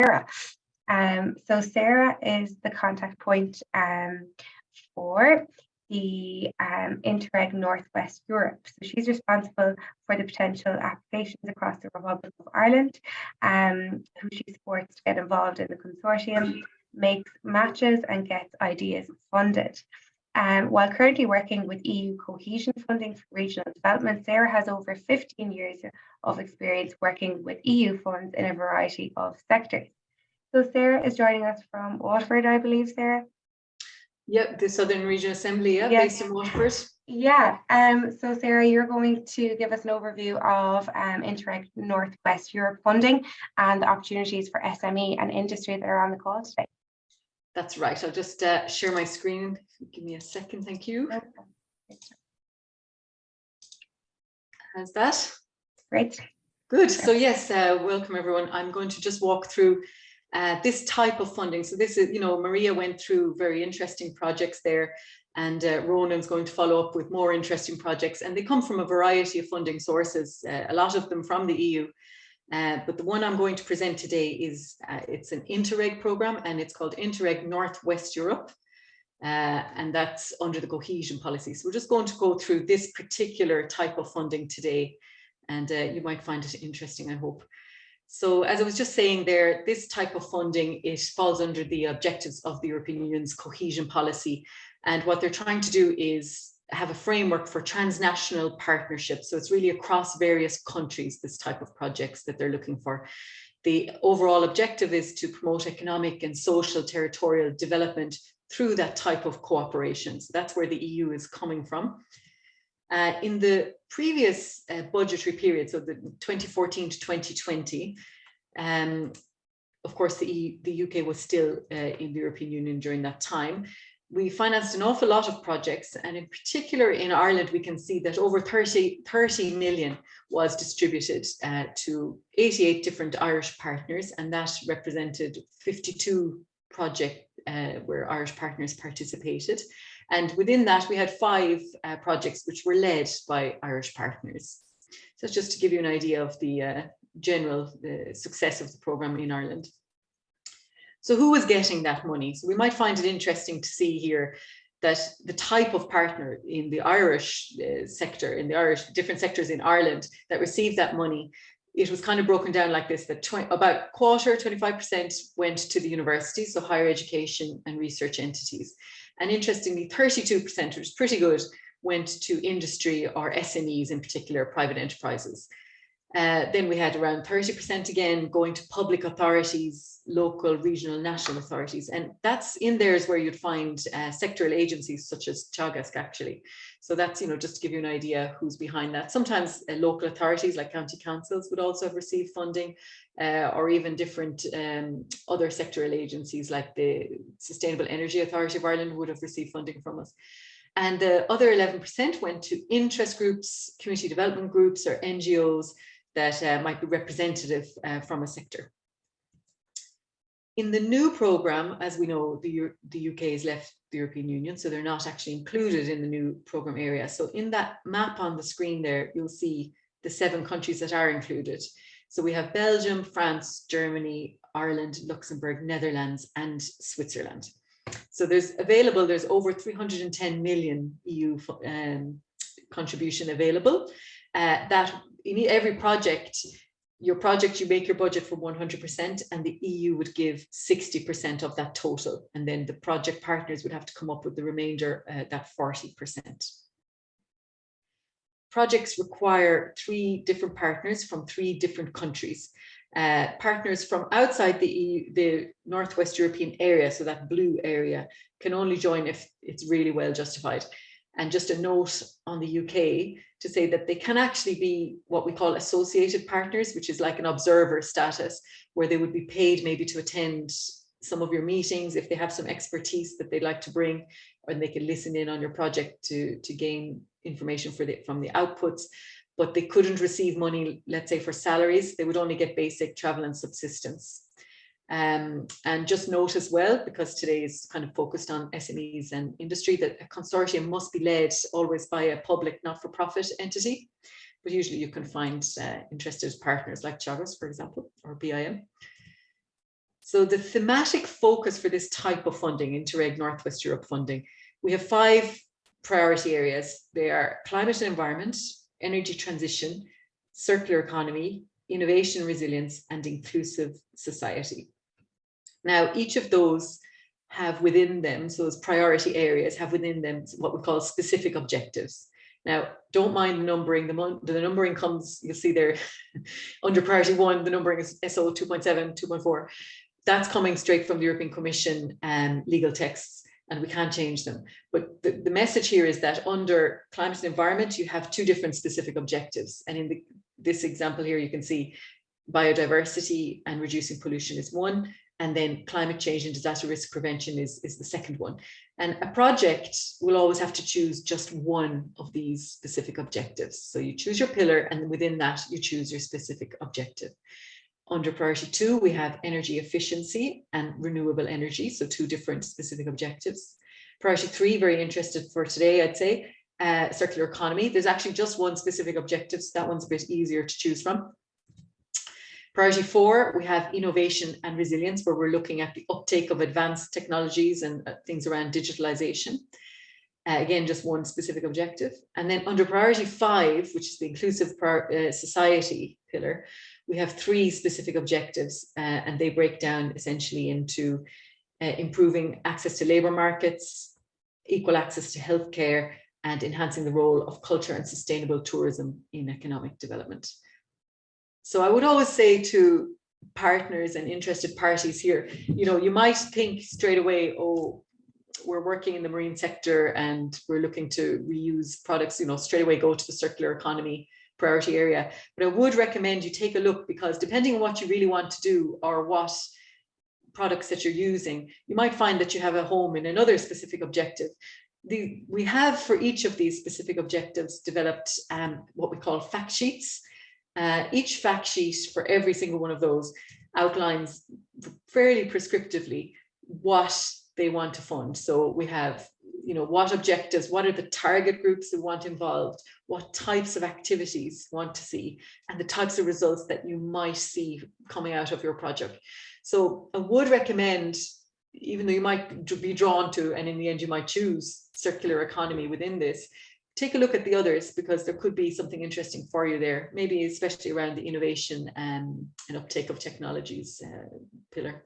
Sarah. So Sarah is the contact point for the Interreg North West Europe. So she's responsible for the potential applications across the Republic of Ireland, who she supports to get involved in the consortium, makes matches and gets ideas funded. While currently working with EU cohesion funding for regional development, Sarah has over 15 years of experience working with EU funds in a variety of sectors. So Sarah is joining us from Waterford, I believe, Sarah? Yep, the Southern Regional Assembly, Yes. Based in Waterford. Yeah, so Sarah, you're going to give us an overview of Interreg North West Europe funding and the opportunities for SME and industry that are on the call today. That's right. I'll just share my screen. Give me a second, thank you. How's that? Great. Good. So yes, welcome everyone. I'm going to just walk through this type of funding. So this is, Maria went through very interesting projects there, and Ronan's going to follow up with more interesting projects, and they come from a variety of funding sources, a lot of them from the EU. But the one I'm going to present today is, it's an Interreg program, and it's called Interreg North West Europe. And that's under the cohesion policy. So we're just going to go through this particular type of funding today, and you might find it interesting, I hope. So as I was just saying there, this type of funding, it falls under the objectives of the European Union's cohesion policy. And what they're trying to do is have a framework for transnational partnerships. So it's really across various countries, this type of projects that they're looking for. The overall objective is to promote economic and social territorial development through that type of cooperation. So that's where the EU is coming from. In the previous budgetary period, so the 2014 to 2020, of course, the UK was still in the European Union during that time. We financed an awful lot of projects, and in particular in Ireland, we can see that over 30 million was distributed to 88 different Irish partners, and that represented 52 projects where Irish partners participated. And within that, we had 5 projects which were led by Irish partners. So just to give you an idea of the general success of the programme in Ireland. So who was getting that money? So we might find it interesting to see here that the type of partner in the Irish sector, in the Irish different sectors in Ireland that received that money, it was kind of broken down like this, that about a quarter, 25% went to the universities, so higher education and research entities. And interestingly, 32%, which is pretty good, went to industry or SMEs, in particular, private enterprises. Then we had around 30% again going to public authorities, local, regional, national authorities. And that's in there is where you'd find sectoral agencies such as Teagasc, actually. So that's, just to give you an idea who's behind that. Sometimes local authorities like county councils would also have received funding, or even different other sectoral agencies like the Sustainable Energy Authority of Ireland would have received funding from us. And the other 11% went to interest groups, community development groups, or NGOs that might be representative from a sector. In the new programme, as we know, the UK has left the European Union, so they're not actually included in the new programme area. So in that map on the screen there, you'll see the 7 countries that are included. So we have Belgium, France, Germany, Ireland, Luxembourg, Netherlands, and Switzerland. So there's over 310 million EU contribution available. That in every project, you make your budget for 100%, and the EU would give 60% of that total. And then the project partners would have to come up with the remainder, that 40%. Projects require 3 different partners from 3 different countries. Partners from outside the EU, the Northwest European area, so that blue area, can only join if it's really well justified. And just a note on the UK to say that they can actually be what we call associated partners, which is like an observer status, where they would be paid maybe to attend some of your meetings if they have some expertise that they'd like to bring, and they can listen in on your project to gain information from the outputs. But they couldn't receive money, let's say, for salaries. They would only get basic travel and subsistence. And just note as well, because today is kind of focused on SMEs and industry, that a consortium must be led always by a public not-for-profit entity. But usually you can find interested partners like Teagasc, for example, or BIM. So the thematic focus for this type of funding, Interreg North West Europe funding, we have 5 priority areas. They are climate and environment, energy transition, circular economy, innovation, resilience, and inclusive society. Now, each of those have within them, so those priority areas have within them what we call specific objectives. Now, don't mind the numbering. The numbering comes, you'll see there, under priority 1, the numbering is SO 2.7, 2.4. That's coming straight from the European Commission legal texts, and we can't change them. But the message here is that under climate and environment, you have 2 different specific objectives. And in this example here, you can see biodiversity and reducing pollution is 1, and then climate change and disaster risk prevention is the second one. And a project will always have to choose just one of these specific objectives. So you choose your pillar, and within that, you choose your specific objective. Under priority 2, we have energy efficiency and renewable energy, so 2 different specific objectives. Priority 3, very interested for today, I'd say, circular economy. There's actually just 1 specific objective, so that one's a bit easier to choose from. Priority 4, we have innovation and resilience, where we're looking at the uptake of advanced technologies and things around digitalization. Again, just 1 specific objective. And then under priority 5, which is the inclusive society pillar, we have 3 specific objectives, and they break down essentially into improving access to labour markets, equal access to healthcare, and enhancing the role of culture and sustainable tourism in economic development. So I would always say to partners and interested parties here, you might think straight away, oh, we're working in the marine sector and we're looking to reuse products, straight away go to the circular economy priority area. But I would recommend you take a look, because depending on what you really want to do or what products that you're using, you might find that you have a home in another specific objective. We have, for each of these specific objectives, developed what we call fact sheets. Each fact sheet for every single one of those outlines fairly prescriptively what they want to fund. So we have, what objectives, what are the target groups who want involved, what types of activities want to see, and the types of results that you might see coming out of your project. So I would recommend, even though you might be drawn to, and in the end you might choose circular economy within this, take a look at the others, because there could be something interesting for you there, maybe especially around the innovation and uptake of technologies pillar.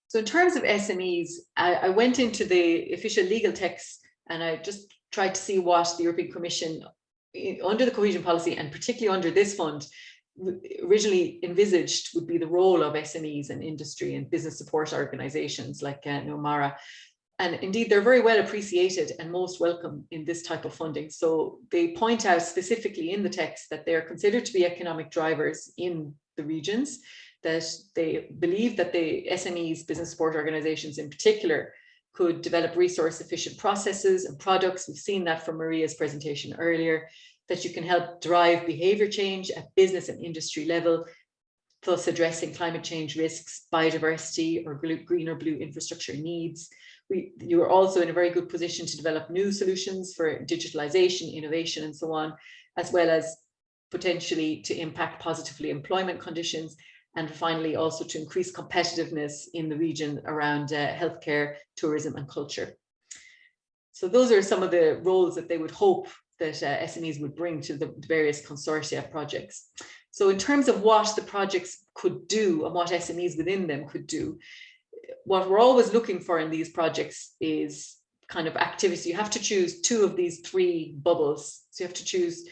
So in terms of SMEs, I went into the official legal text and I just tried to see what the European Commission, under the cohesion policy and particularly under this fund, originally envisaged would be the role of SMEs and industry and business support organisations like Mara. And indeed, they're very well appreciated and most welcome in this type of funding. So they point out specifically in the text that they're considered to be economic drivers in the regions, that they believe that the SMEs, business support organizations in particular, could develop resource efficient processes and products. We've seen that from Maria's presentation earlier, that you can help drive behavior change at business and industry level, thus addressing climate change risks, biodiversity, or green or blue infrastructure needs. You are also in a very good position to develop new solutions for digitalization, innovation, and so on, as well as potentially to impact positively employment conditions, and finally also to increase competitiveness in the region around healthcare, tourism, and culture. So those are some of the roles that they would hope that SMEs would bring to the various consortia projects. So in terms of what the projects could do and what SMEs within them could do, what we're always looking for in these projects is kind of activity. You have to choose 2 of these 3 bubbles. So you have to choose,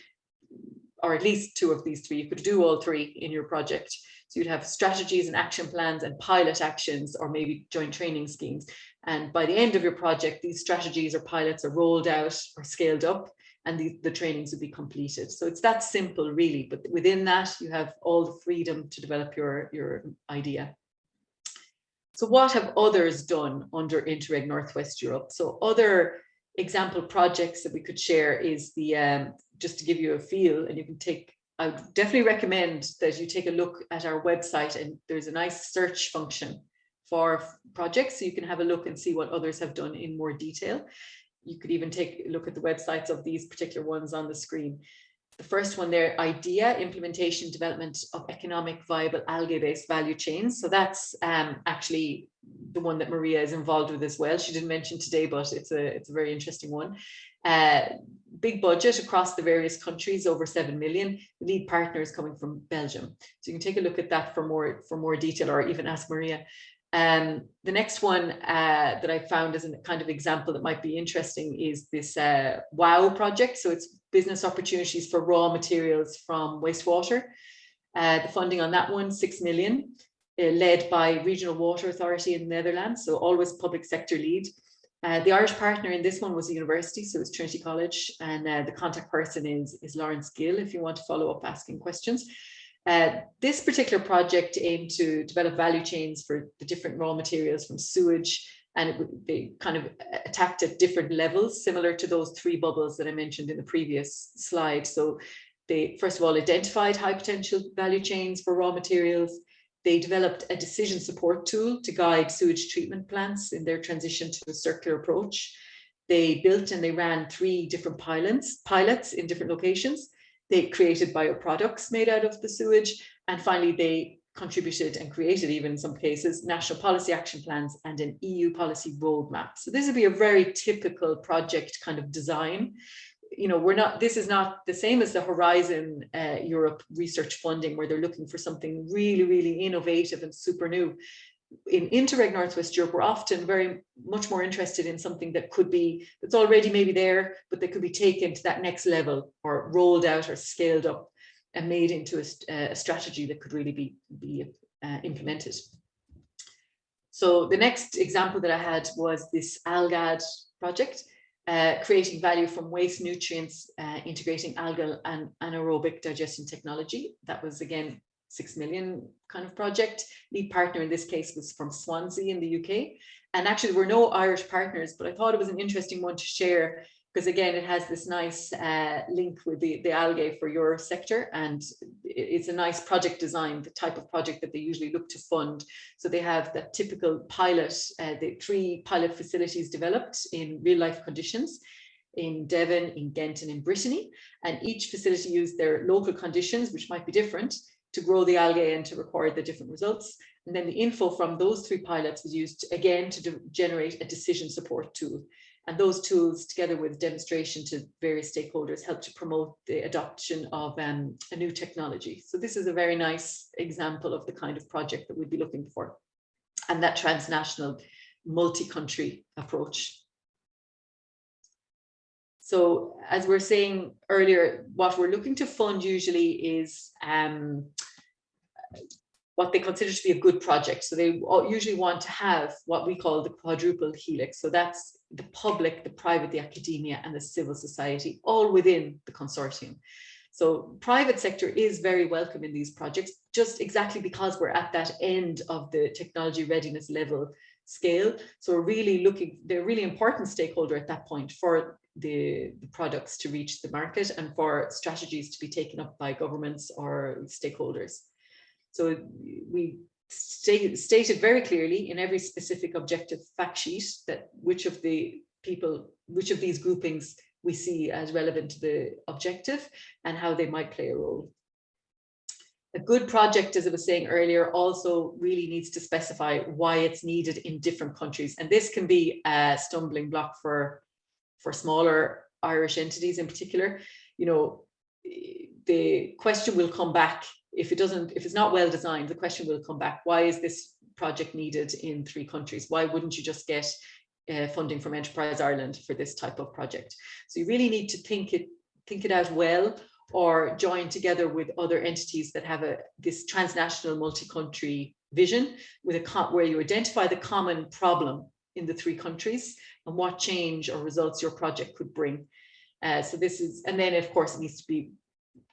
or at least 2 of these 3. You could do all 3 in your project. So you'd have strategies and action plans and pilot actions, or maybe joint training schemes. And by the end of your project, these strategies or pilots are rolled out or scaled up, and the trainings would be completed. So it's that simple, really. But within that, you have all the freedom to develop your idea. So what have others done under Interreg North West Europe? So other example projects that we could share is the, just to give you a feel, and you can take, I would definitely recommend that you take a look at our website, and there's a nice search function for projects, so you can have a look and see what others have done in more detail. You could even take a look at the websites of these particular ones on the screen. The first one there, idea, implementation, development of economic viable algae-based value chains. So that's actually the one that Maria is involved with as well. She didn't mention today, but it's a very interesting one. Big budget across the various countries, over 7 million. The lead partner is coming from Belgium. So you can take a look at that for more detail, or even ask Maria. The next one that I found as a kind of example that might be interesting is this WOW project. So it's business opportunities for raw materials from wastewater. The funding on that one, 6 million, led by Regional Water Authority in the Netherlands. So always public sector lead. The Irish partner in this one was a university, so it's Trinity College, and the contact person is Lawrence Gill, if you want to follow up asking questions. This particular project aimed to develop value chains for the different raw materials from sewage, and they kind of attacked at different levels, similar to those 3 bubbles that I mentioned in the previous slide. So they first of all identified high potential value chains for raw materials. They developed a decision support tool to guide sewage treatment plants in their transition to a circular approach. They built and they ran 3 different pilots in different locations. They created bioproducts made out of the sewage. And finally, they contributed and created, even in some cases, national policy action plans and an EU policy roadmap. So this would be a very typical project kind of design. You know, this is not the same as the Horizon Europe research funding, where they're looking for something really, really innovative and super new. In Interreg North West Europe, we're often very much more interested in something that could be, that's already maybe there, but that could be taken to that next level, or rolled out or scaled up and made into a strategy that could really be implemented. So the next example that I had was this ALGAD project. Creating value from waste nutrients, integrating algal and anaerobic digestion technology. That was, again, 6 million kind of project. Lead partner in this case was from Swansea in the UK. And actually, there were no Irish partners, but I thought it was an interesting one to share, because again, it has this nice link with the algae for your sector, and it's a nice project design, the type of project that they usually look to fund. So they have that typical pilot, the 3 pilot facilities developed in real life conditions in Devon, in Ghent, and in Brittany. And each facility used their local conditions, which might be different, to grow the algae and to record the different results. And then the info from those 3 pilots was used again to generate a decision support tool. And those tools, together with demonstration to various stakeholders, help to promote the adoption of a new technology. So this is a very nice example of the kind of project that we'd be looking for, and that transnational, multi-country approach. So as we were saying earlier, what we're looking to fund usually is what they consider to be a good project. So they usually want to have what we call the quadruple helix. So that's the public, the private, the academia, and the civil society, all within the consortium. So private sector is very welcome in these projects, just exactly because we're at that end of the technology readiness level scale. So we're really looking, they're a really important stakeholder at that point for the products to reach the market and for strategies to be taken up by governments or stakeholders. So we stated very clearly in every specific objective fact sheet that which of these groupings we see as relevant to the objective and how they might play a role. A good project, as I was saying earlier, also really needs to specify why it's needed in different countries. And this can be a stumbling block for smaller Irish entities in particular. You know, the question will come back if it's not well designed. The question will come back: why is this project needed in 3 countries? Why wouldn't you just get funding from Enterprise Ireland for this type of project? So you really need to think it out well, or join together with other entities that have this transnational multi-country vision with where you identify the common problem in the 3 countries and what change or results your project could bring. So this is, and then of course it needs to be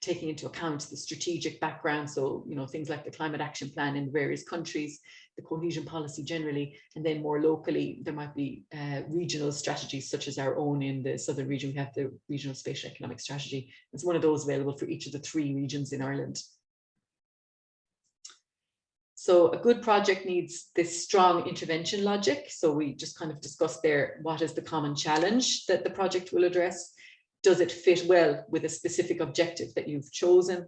taking into account the strategic background. So, you know, things like the climate action plan in various countries, the cohesion policy generally, and then more locally, there might be regional strategies such as our own in the southern region. We have the regional spatial economic strategy. It's one of those available for each of the 3 regions in Ireland. So a good project needs this strong intervention logic. So we just kind of discussed there, what is the common challenge that the project will address? does it fit well with a specific objective that you've chosen?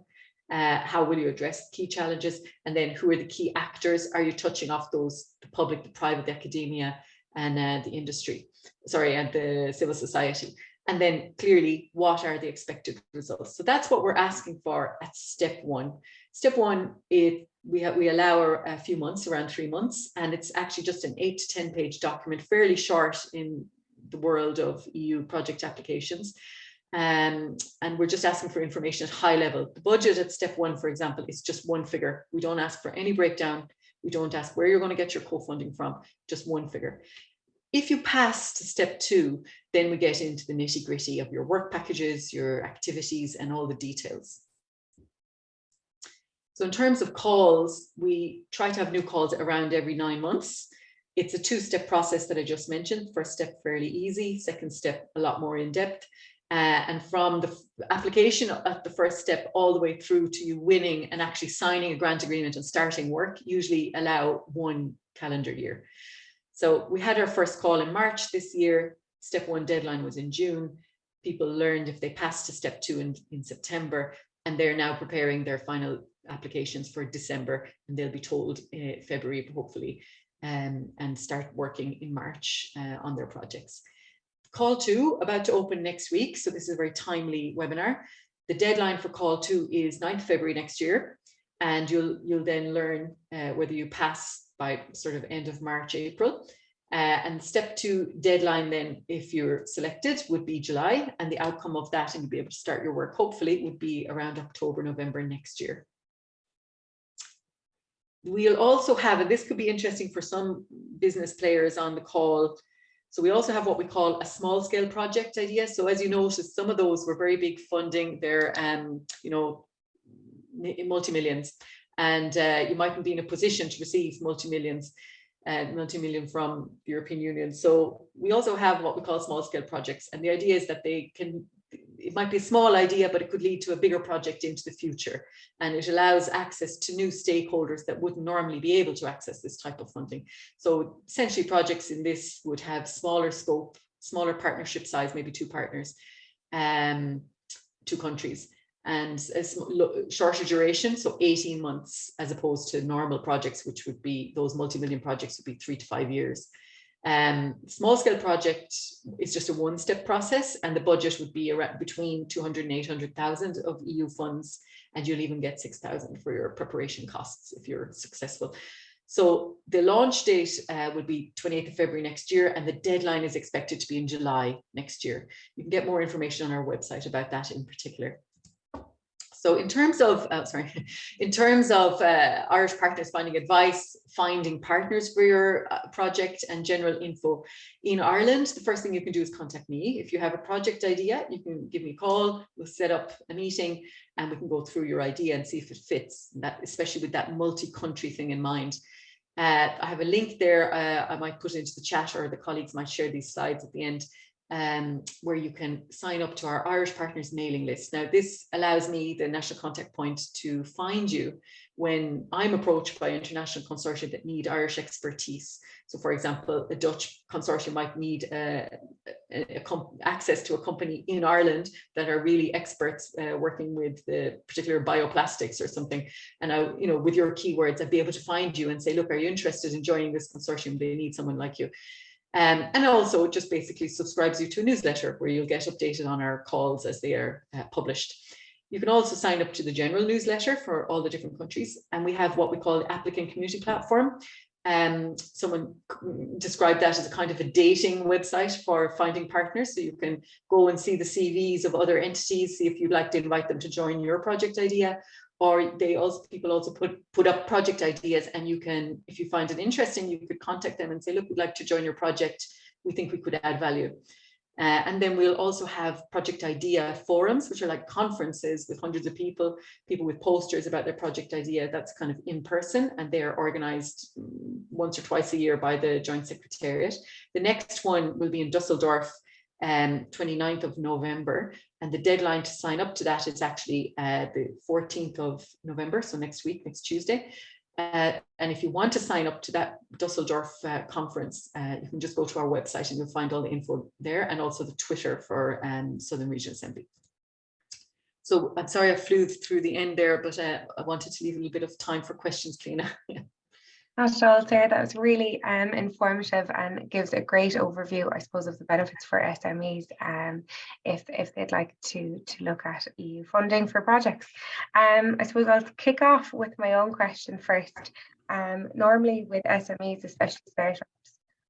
How will you address key challenges? And then who are the key actors? Are you touching off those, the public, the private, the academia, and the industry, and the civil society? And then clearly, what are the expected results? So that's what we're asking for at step one. Step one, we allow a few months, around 3 months, and it's actually just an 8 to 10 page document, fairly short in the world of EU project applications. And we're just asking for information at high level. The budget at step one, for example, is just one figure. We don't ask for any breakdown. We don't ask where you're going to get your co-funding from, just one figure. If you pass to step two, then we get into the nitty-gritty of your work packages, your activities, and all the details. So in terms of calls, we try to have new calls around every 9 months. It's a 2-step process that I just mentioned. First step, fairly easy. Second step, a lot more in depth. And from the application at the first step all the way through to you winning and actually signing a grant agreement and starting work, usually allow 1 calendar year. So we had our first call in March this year. Step 1 deadline was in June. People learned if they passed to step 2 in September, and they're now preparing their final applications for December, and they'll be told February, hopefully, and start working in March on their projects. Call 2 about to open next week, so this is a very timely webinar. The deadline for call 2 is 9th February next year, and you'll then learn whether you pass by sort of end of March, April. And step 2 deadline then, if you're selected, would be July, and the outcome of that, and you'll be able to start your work, hopefully, would be around October, November next year. We'll also have, and this could be interesting for some business players on the call, so we also have what we call a small scale project idea. So as you notice, some of those were very big funding. They're, multi-millions, and you mightn't be in a position to receive multi-million from the European Union. So we also have what we call small scale projects. And the idea is that it might be a small idea, but it could lead to a bigger project into the future. And it allows access to new stakeholders that wouldn't normally be able to access this type of funding. So essentially projects in this would have smaller scope, smaller partnership size, maybe 2 partners, 2 countries, and a shorter duration, so 18 months, as opposed to normal projects, which would be, those multi-million projects would be 3 to 5 years. Small scale project is just a 1-step process, and the budget would be around between 200 and 800,000 of EU funds, and you'll even get 6,000 for your preparation costs if you're successful. So the launch date would be 28th of February next year, and the deadline is expected to be in July next year. You can get more information on our website about that in particular. So in terms of, Irish partners finding advice, finding partners for your project, and general info in Ireland, the first thing you can do is contact me. If you have a project idea, you can give me a call. We'll set up a meeting and we can go through your idea and see if it fits, that, especially with that multi-country thing in mind. I have a link there. I might put it into the chat, or the colleagues might share these slides at the end. Where you can sign up to our Irish partners mailing list. Now, this allows me, the national contact point, to find you when I'm approached by international consortia that need Irish expertise. So, for example, a Dutch consortium might need access to a company in Ireland that are really experts working with the particular bioplastics or something. And I, with your keywords, I'd be able to find you and say, look, are you interested in joining this consortium? They need someone like you. And also just basically subscribes you to a newsletter where you'll get updated on our calls as they are published. You can also sign up to the general newsletter for all the different countries. And we have what we call the applicant community platform. Someone described that as a kind of a dating website for finding partners. So you can go and see the CVs of other entities, see if you'd like to invite them to join your project idea. Or people also put up project ideas, and you can, if you find it interesting, you could contact them and say, look, we'd like to join your project. We think we could add value. And then we'll also have project idea forums, which are like conferences with hundreds of people with posters about their project idea. That's kind of in person, and they are organized once or twice a year by the Joint Secretariat. The next one will be in Dusseldorf, 29th of November, and the deadline to sign up to that is actually the 14th of November, so next week, next Tuesday. And if you want to sign up to that Dusseldorf conference, you can just go to our website and you'll find all the info there, and also the Twitter for Southern Region Assembly. So I'm sorry I flew through the end there, but I wanted to leave a little bit of time for questions, Cliona. Not at all, Sarah. That was really informative and gives a great overview, I suppose, of the benefits for SMEs if they'd like to look at EU funding for projects. I suppose I'll kick off with my own question first. Normally with SMEs, especially startups,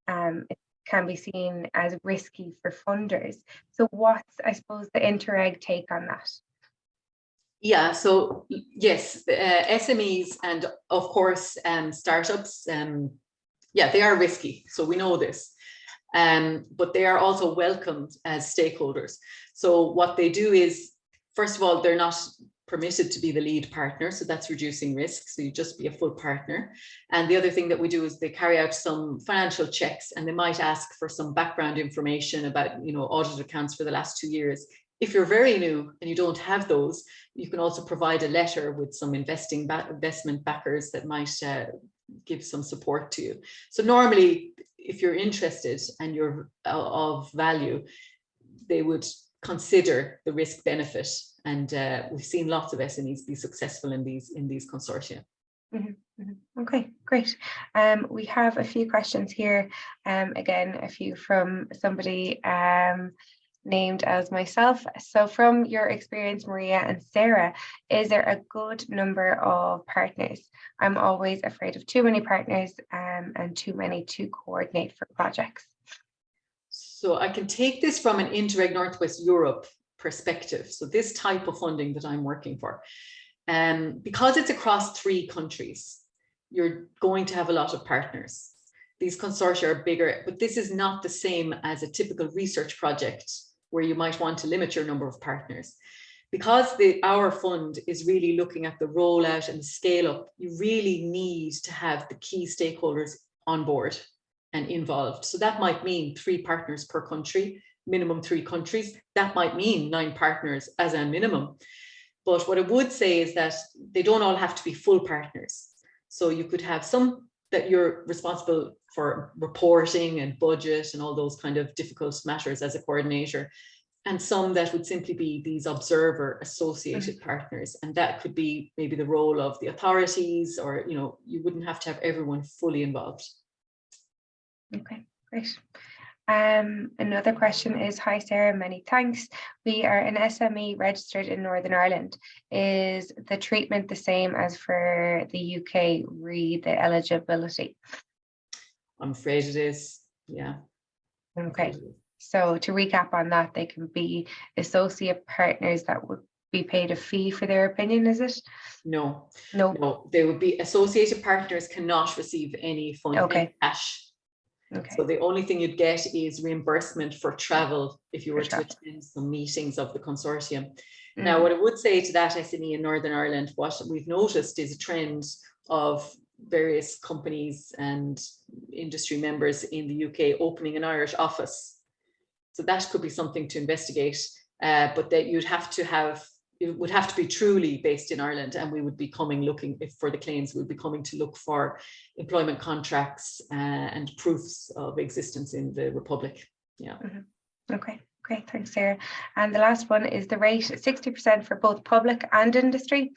it can be seen as risky for funders. So what's, I suppose, the Interreg take on that? Yeah, so yes, the SMEs and of course startups, yeah, they are risky. So we know this, but they are also welcomed as stakeholders. So what they do is, first of all, they're not permitted to be the lead partner. So that's reducing risk. So you just be a full partner. And the other thing that we do is they carry out some financial checks, and they might ask for some background information about, you know, audit accounts for the last 2 years. If you're very new and you don't have those, you can also provide a letter with some investment backers that might give some support to you. So normally, if you're interested and you're of value, they would consider the risk benefit. And we've seen lots of SMEs be successful in these consortia. Mm-hmm, mm-hmm. Okay, great. We have a few questions here. Again, a few from somebody named as myself. So from your experience, Maria and Sarah, is there a good number of partners? I'm always afraid of too many partners and too many to coordinate for projects. So I can take this from an Interreg North West Europe perspective. So this type of funding that I'm working for, because it's across 3 countries, you're going to have a lot of partners. These consortia are bigger, but this is not the same as a typical research project where you might want to limit your number of partners. Because our fund is really looking at the rollout and the scale up, you really need to have the key stakeholders on board and involved. So that might mean 3 partners per country, minimum 3 countries. That might mean 9 partners as a minimum. But what I would say is that they don't all have to be full partners. So you could have some that you're responsible for reporting and budget and all those kind of difficult matters as a coordinator, and some that would simply be these observer associated partners. And that could be maybe the role of the authorities, or, you know, you wouldn't have to have everyone fully involved. Okay, great. Another question is, hi Sarah, many thanks. We are an SME registered in Northern Ireland. Is the treatment the same as for the UK, re the eligibility? I'm afraid it is, yeah. Okay, so to recap on that, they can be associate partners that would be paid a fee for their opinion, is it? No, no, they would be associated partners, cannot receive any funding, okay. Cash. Okay. So the only thing you'd get is reimbursement for travel if you were to attend some meetings of the consortium. Now, what I would say to that SME in Northern Ireland, what we've noticed is a trend of various companies and industry members in the UK opening an Irish office. So that could be something to investigate, but that it would have to be truly based in Ireland, and we would be looking for the claims. We'd be coming to look for employment contracts and proofs of existence in the Republic. Yeah. Mm-hmm. Okay, great, thanks Sarah. And the last one is the rate 60% for both public and industry.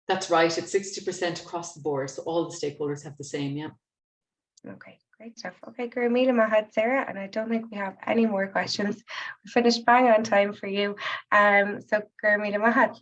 That's right, it's 60% across the board, so all the stakeholders have the same. Yeah. Okay, great stuff. Okay, Gur Míle Maith, Sarah, and I don't think we have any more questions. We finished bang on time for you. So Gur Míle Maith,